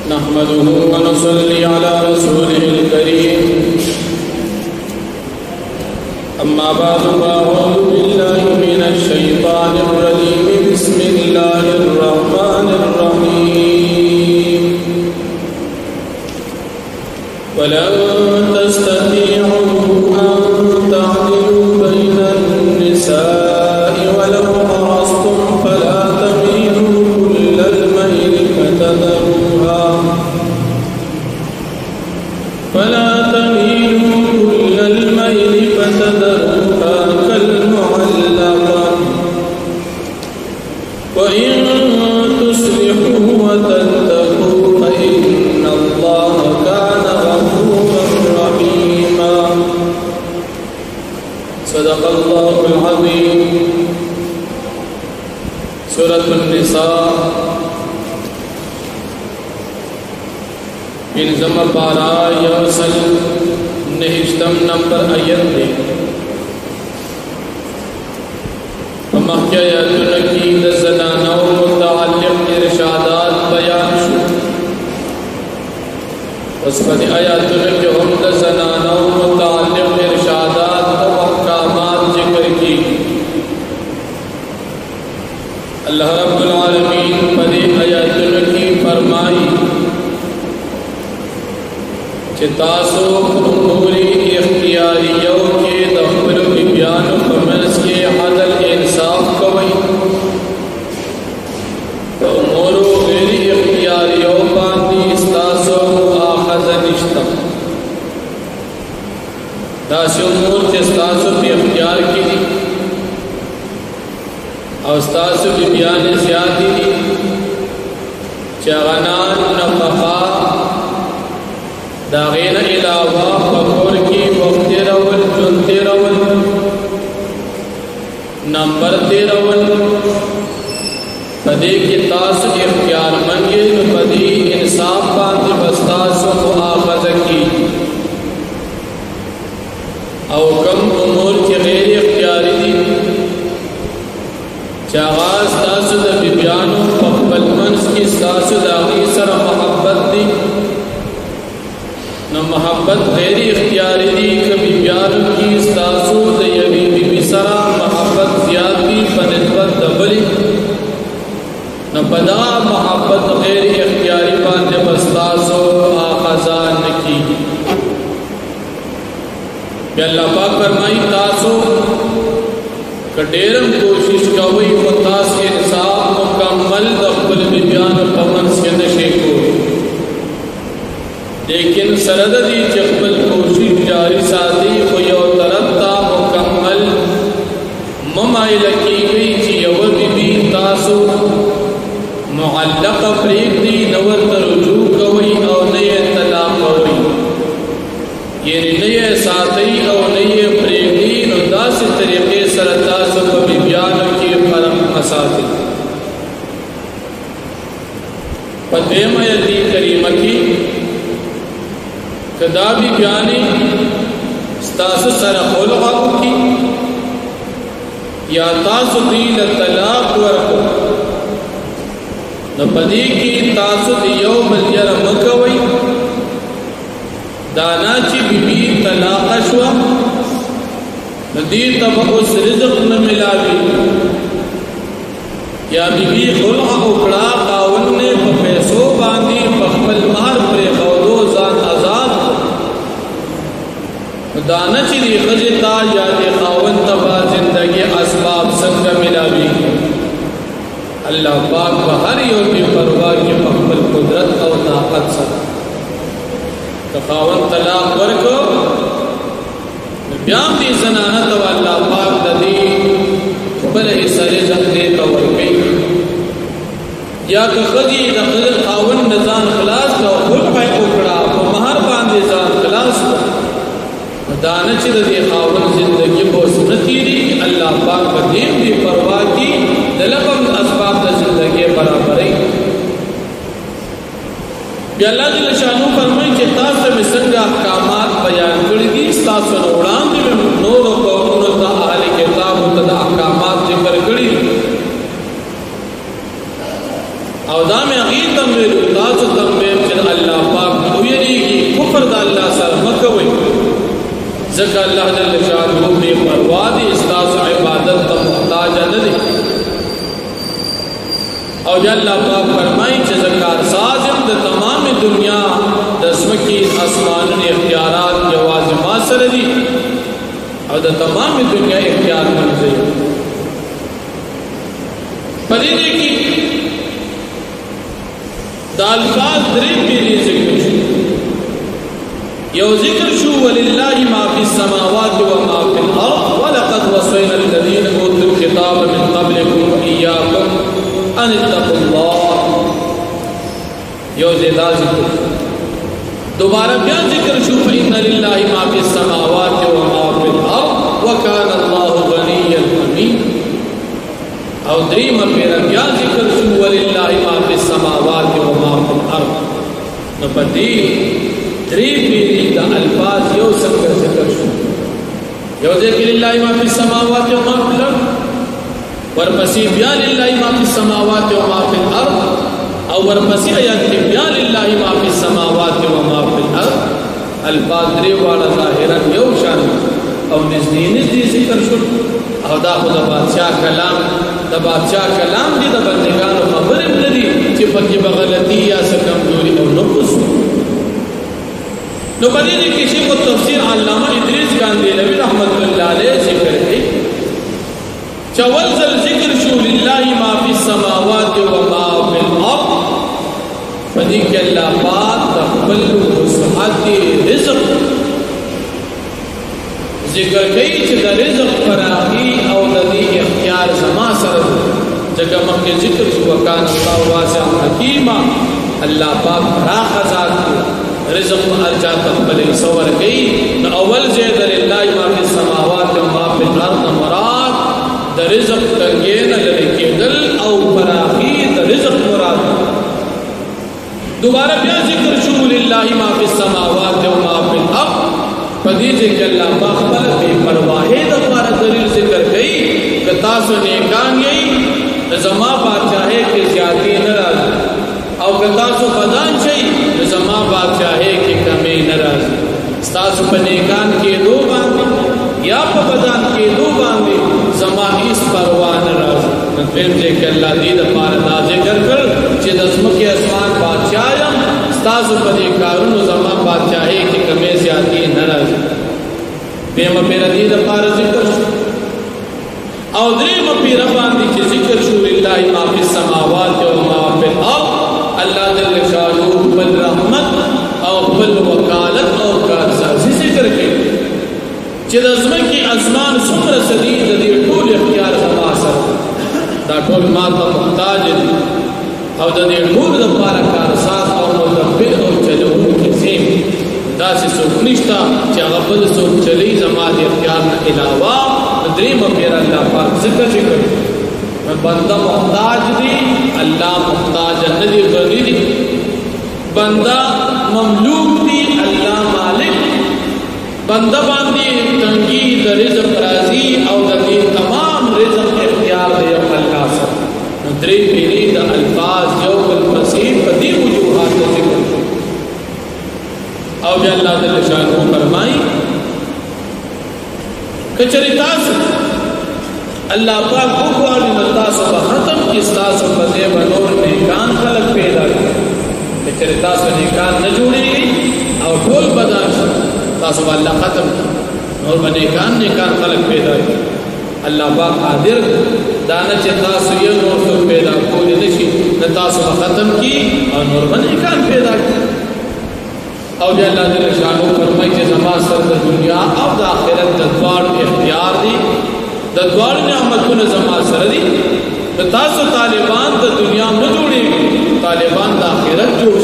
नहमदुहु व नसल्ली अला रसूलिहिल करीम। अम्मा बअद फ़अऊज़ु बिल्लाहि मिनश शैतानिर रजीम। बिस्मिल्लाहिर रहमानिर रहीम। वलन तस्ततीअू अन तअदिलू बैनन निसाइ वलौ हरस्तुम फला तमीलू कुल्लल मैल फतदरूहा कल्मुअल्लक़ा वइन तुस्लिहू वतत्तक़ू फ़इन्नल्लाह कान गफ़ूरन रहीमा। सदक़ल्लाहुल अज़ीम। सूरतुन निसा इंजम पारा यवसल नहिश्तम नंबर आयत में मक्यायतुन की ज़नाना मुतअल्लिक़ इरशादात बयान शु। उसपद आयतुन के हम ज़नाना मुतअल्लिक़ इरशादात व अहकामात ज़िक्र की। अल्लाह रब्बुल आलमीन पदे आयतुन की फरमाई तासो उमूरी इख्तियारियों के दफ्तर बयान कमर्स के अदल इंसाफ कवई तो उमूर गैरी इख्तियारियों बांधी तासो आखज़ निश्ता दास उमूर के तासो भी इख्तियार की दी और तासो भी बयान ज़्यादी दी चागनान नफ़क़ा दागीन इलावा फखोर की वक्ति रवल चुनते रवल नंबर ते रवल पदे की तास इख्तियार मंगे पदी इंसाफ बांध बस्तास मुआखज़ की और कम उमूर के गैर इख्तियारी दी चागाज तासुद बिब्यानो पब्बल मंस की तासुद आगी सर मोहब्बत दी न मोहब्बत गैरी इख्तियारी दी कभी प्यार की तासु यबी बीबी सरा मोहब्बत ज़्यादती बनिस्बत दबली न पदा मोहब्बत गैरी इख्तियारी बांधे बस्तासो आखज़ान की। अल्लाह पाक फरमाई तासो कडेरम कोशिश कवई व तास इंसाफ मुकम्मल दख्बल बियान पवन से नशे को लेकिन सरददी चकबल कोशिश जारी सादी को यो तरत्ता मुकम्मल ममाइल की गई थी यव बीबी तासु मुअल्लक़ प्रेक दी नवर तरुजू कवई और नये तलाक कवई ये नये साथी और नये प्रेक दी नुदास तरीके सरतासु को बियान की फरम मसादी पदेम यदी करीम की कदा भी बयानी तासु सर खुलगा की या तासु दील तलाक वरको न पदी की तासु दियो बलियर मकवई दाना ची बीबी तलाक शुआ नदी तब उस रिज़्क़ न मिलावी या बीबी खुलगा उकड़ा कावन ने पैसो बांधी पखबल मार प्रे खौदो जान आजाद दाना चिरी खजता याद खावन तबा जिंदगी असबाब संग मिलावी। अल्लाह पाक बहर यों की परवाह की मकबल कुदरत और ताकत से तो खावन तलाक वर्को ब्याम दी जनाना तो अल्लाह पाक ददी बल सरे जखदे कवर गई या खजी दखल खावन नजान खलास का खुल है उकड़ा वो महर बांधे जान खलास दानच दे खावन जिंदगी को सुनती दी अल्लाह पाक बदीम भी परवाह की दलबम असबाब द जिंदगी बराबर है। अल्लाह जल शानु फरमाई कि तास में संग अहकामात बयान करी दी तास उड़ान में नूर को उनका अहले किताब तदा अहकामात जिक्र करी और दाम अकीदम में तास तम में अल्लाह पाक उयरीगी कुफर द अल्लाह सर मकवई ज़का अल्लाह जल्ल शानहू बेपरवाह दी इस्तास इबादत का मुहताज न दी और अल्लाह पाक फरमाई कि ज़कार साजिम द तमाम दुनिया दसमकी आसमान ने इख्तियारात के वाजिमा सर दी और द तमाम दुनिया इख्तियार बन गई परीने की दालफाज द्रीब के लिए जिक्र यो जिक्र शू वलिल्लाहि मा फिस समावाति व मा फिल अर्द व लक़द वस्सैना अल्लज़ीना ऊतुल किताब मिन क़ब्लिकुम व इय्याकुम अन इत्तक़ुल्लाह। यो ज़ेदा जिक्र दोबारा क्या जिक्र शू इन्ना लिल्लाहि मा फिस समावाति व मा फिल अर्द व कान अल्लाहु गनिय्यन हमीद। और द्रीम मेरा क्या जिक्र शू वलिल्लाहि मा फिस समावाति व मा फिल अर्द न पति द्रीम मेरी द अल्फाज यो संग जिक्र शू यो जिक्र लिल्लाहि मा फिस समावाति व मा फिल अर्द वरपसी बिया लिल्लाहि मा फिस समावाति व मा फिल अर्द और वरपसी आयत के बिया लिल्लाहि मा फिस समावाति व मा फिल अर्द अल्फाज द्रीम वाला ज़ाहिरन यो शान और निज़दीन जिक्र शू और दा खुदा बादशाह कलाम द बादशाह कलाम दी द बंदेगान खबर नदी कि पक्की बगलती या से कमजोरी और नुक़्स नो बदी ने किसी को तफसीर अल्लामा इदरीस कांदेलवी रहमतुल्लाह अलैह जिक्र है चवल जल जिक्र शू लिल्लाहि मा फिस समावाति व मा फिल अर्द बदी के अल्लाह पाक तक़ब्बल वसअत रिज़्क़ जिक्र कई च द रिज़्क़ फराही और दी इख्तियार जमा सर जगह मक्के जिक्र शू वकान अल्लाह वासिअ हकीमा अल्लाह पाक फराख ज़ात रिज़्क़ हर जा तक़ब्बल सवर गई न अव्वल ज़ेद लिल्लाहि मा फिस समावाति व मा फिल अर्द मुराद द रिज़्क़ तंगे न लड़के दल और फराही द रिज़्क़ मुराद दोबारा क्या जिक्र शू लिल्लाहि मा फिस समावाति व मा फिल अर्द पदीजे के अल्लाह पाक पर बेपरवाही दफार दलील जिक्र गई कि तासो नेकान यही जमा बादशाहे के ज्यादा नाराज और तासो बदान चाहिए जमा बादशाहे के कमे नाराज तासो पनेकान के दो बांधे या बदान के दो बांधे जमा इस परवाह नाराज फिर जे के अल्लाह दी दफार नाजे कर चे दसम के आसमान बादशाह तासो पदे कारून जमा बादशाहे के कमे ज्यादा नाराज बेम पेरा दी दफार जिक्र और द्रीम पीरा बांधी के जिक्र शू लिल्लाहि मा फिस समावाति व मा फिल अर्द अल्लाह जल्ल शानहू बल रहमत और बल वकालत और कारसाजी जिक्र के चिदज़म की आसमान सुमर सदी दी टूल इख्तियार जमा सर दा टूल माता मुहताज और दी टूल दफार कारसाज और मुदब्बिर और चलून के सेम दासी सुखनिश्ता चागबल सुख चली जमात इख्तियार न अलावा द्रीम मेरा अल्लाह पाक जिक्र जिक्र मैं बंदा मुहताज दी अल्लाह मुहताज नदी गनी दी बंदा ममलूक दी अल्लाह मालिक बंदा बांधी तंगी द रिज़्क़ राजी और दी तमाम रिज़्क़ इख्तियार दे अल्लाह से द्रीम मेरी द अल्फाज जो बल फसीह पदी वजूहात जिक्र और अल्लाह जल्ल शानहू फरमाई कचरितास अल्लाह पाक बुवाली मतास खत्म किस्तास बदे बनोर नेकान खलक पैदा कचरितास नेकान न जोड़ेगी और ढोल बदान तास अल्लाह खत्म और बनेकान नेकान खलक पैदा अल्लाह पाक कादिर दाना चितास ये नूर तो पैदा को नशी नतास खत्म की और नूर बनेकान पैदा की और अल्लाह जल्ल शानहू फरमाई कि जमा सर द दुनिया और द आखिरत दद्वार इख्तियार दी दद्वार नेमतुन जमा sir the Taso Taliban the दुनिया में जोड़ेगी तालिबान द आखिरत जोड़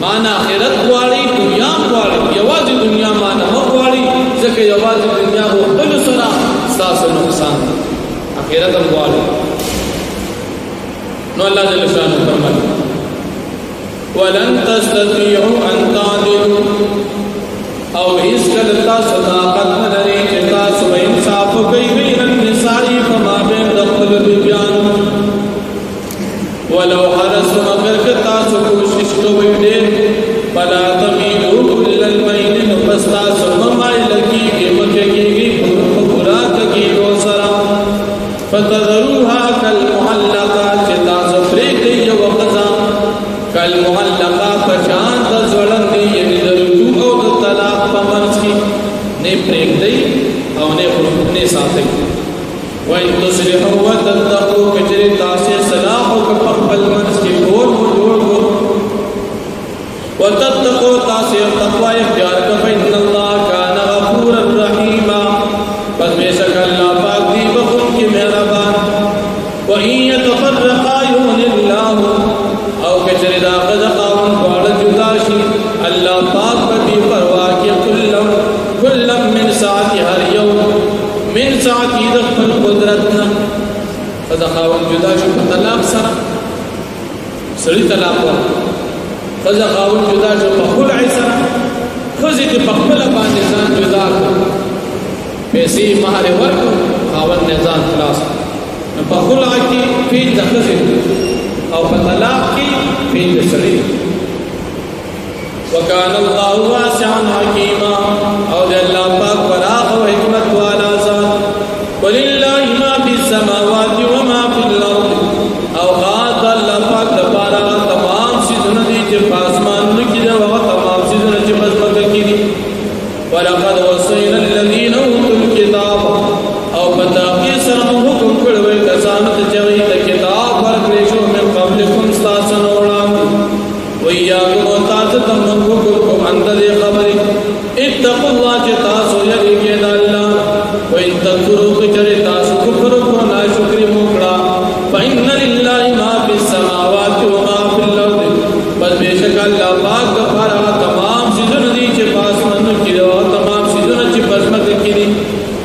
माना आखिरत वाली दुनिया वाली यवाज दुनिया माना वाली जके यवाज दुनिया वो कुल सरा सास नुकसान आखिरत वाली नो अल्लाह जल्ल शानहू फरमाई वलन तस्ततीउ अन तादिलु और इसकल ता सदाकत नरे चिता सुब इंसाफ कई बैन निसाई फमा बैन दखल बियान वलो हरस मगर के ता कोशिश کوشش کوي ډېر فلا تميلوا كل الميل نفستا ثم مائلكي مكيكي براكي وسرا فتذروها كالمعلقة چتا سفريق وقضا كالمعلقة پشان تزولن دي یعنی درجو او طلاق پمنس کی نے پریک دی او نے ساتھ وَإِن تُصْلِحُوا وَتَتَّقُوا کچری تاسے صلاح و کپل منس کی کور جوڑ کو وَتَتَّقُوا تاسے تقوی اختیار کا فَإِنَّ اللَّهَ كَانَ غَفُورًا رَحِيمًا پس بے شک اللہ پاک دی بخون کی مہربان وَإِن يَتَفَرَّقَا يُغْنِ اللَّهُ او کچری دا قدقاون باڑ جداشی اللہ پاک پتی پرواہ کی کلم من ساعتی ہر یوم من ساعتی دخل قدرتنا قدقاون جداشی طلاق سرا سری طلاق ورد قدقاون جداشی پخلع سرا خزی تی پخبل باندزان جدا پیسی مہر ورد خاون نظام خلاص پخلع کی فیل دخزی او فطلاق کی فیل سری وکان اللہ واسعا حکیما او دے اللہ پاک فراغ و حکمت والا ذات وللہ ما فی السماوات وما فی الارض او غاد اللہ پاک دپارا تمام سیزن دی چی پاسمان نکی دے وغا تمام سیزن چی مزمک کی دی وَلَقَدْ وَصَّيْنَا الَّذِينَ أُوتُوا الْكِتَابَ او بتاقی سرم حکم کڑوے کسانت چوئی کتاب ورکریشو من قبلکم ستاسن اوڑان وَإِيَّاكُمْ وَتَعْتَتَمْ مَنْفُكُمْ عَنْدَ دِي خَبَرِ اتَّقُوا اللَّهَ چِتَاسُ يَرِكِ دَاللَّهِ وَإِن تَكْفُرُوا كِچَرِ تَاسُ كُفْرُكُ نَاشُكْرِ مُکْرَا فَإِنَّ لِلَّهِ مَا فِي السَّمَاوَاتِ وَمَا فِي الْأَرْضِ بس بے شک اللہ پاک دفارا تمام سیزن دی چی پاس من کی دو تمام سیزن چی پاس مد کی دی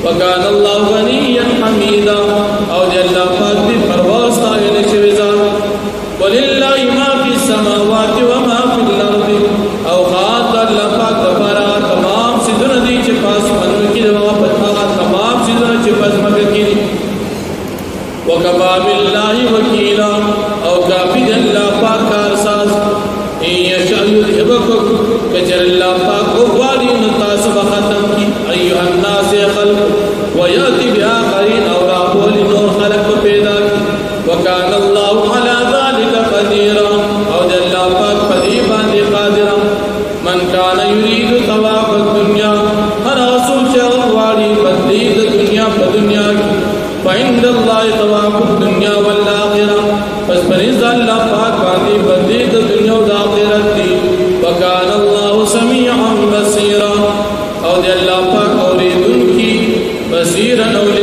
وَكَانَ اللَّهُ غَنِيًّا حَمِيدًا او دی اللہ پاک دی پرواز تاگل شوزان وَلِلَّهِ مَا فِي السَّمَاوَاتِ وَمَا فِي الْأَرْضِ او خاص اللہ پاک دفارا تمام سیزن دی چی پاس من کی دو تمام سیزن چی پاس مد کی دی وَكَفَى بِاللَّهِ وَكِيلًا او کافی دی اللہ پاک کا ارساس ان یشاء یذهبکم کچر اللہ پاک اغواری نتاسب ختم کی ایوہ الناس خلق ویاتی بآخرین اور آبول نور خلق پیدا کی وکان اللہ علی ذالک قدیرا او دی اللہ پاک قدیبان دی قادرا من کان یرید ثواب الدنیا ہر رسول سے اغواری بدلید دنیا بدنیا کی فعند اللہ ثواب الدنیا والآخرہ پس پریز اللہ پاک باندی بدلید دنیا والآخرت دی وکان اللہ سمیعا بصیرا او دی اللہ پاک اوریدن کی بصیرا اولی